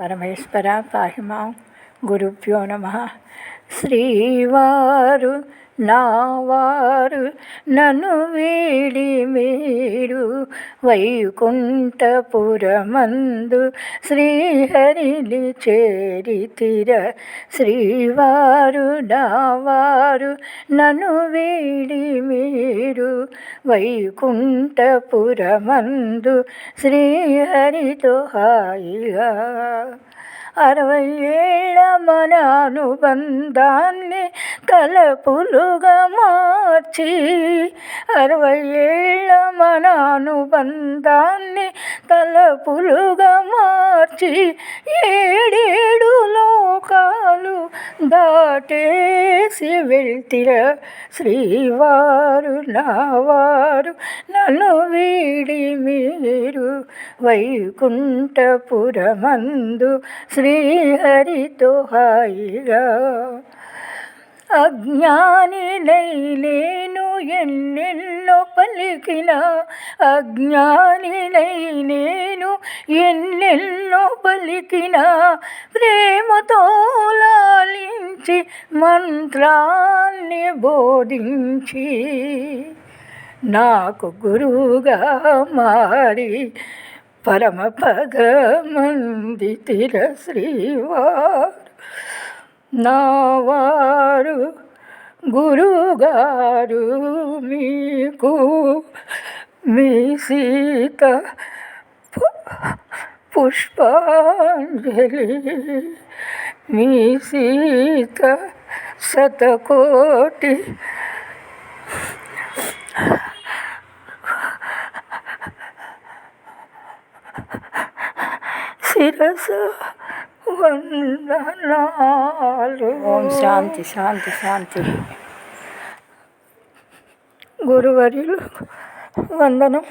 పరమేశ్వర పాహిమాం. గురుభ్యో నమః. శ్రీవారు నావారు నన్ను వీడి మీరు వైకుంఠపురమందు శ్రీహరిని చేరితిర. శ్రీవారు నావారు నన్ను వీడి మీరు వైకుంఠపురమందు శ్రీహరితో హాయిగా 60 ఏళ్ళ మన అనుబంధాన్ని తలపులుగా మార్చి 60 ఏళ్ళ మన అనుబంధాన్ని తలపులుగా మార్చి 7 లోకాలు దాటేసి వెళ్తిర. శ్రీవారు నావారు నన్ను వీడి మీరు వైకుంఠపురమందు శ్రీహరితో హాయిగా. అజ్ఞానినై నేను ఎన్నెన్నో పలికిన, అజ్ఞానినై నేను ఎన్నెన్నో పలికిన, ప్రేమతో లాలించి మంత్రాన్ని బోధించి నాకు గురువుగా మారి పరమపదమందితిర. శ్రీవారు నావారు గురుగారు మీకు మీ సీత పుష్పాంజలి. మీ సీత శతకోటి శిరస వందనాలు. ఓం శాంతి శాంతి శాంతి. గురువర్యులు వందనం.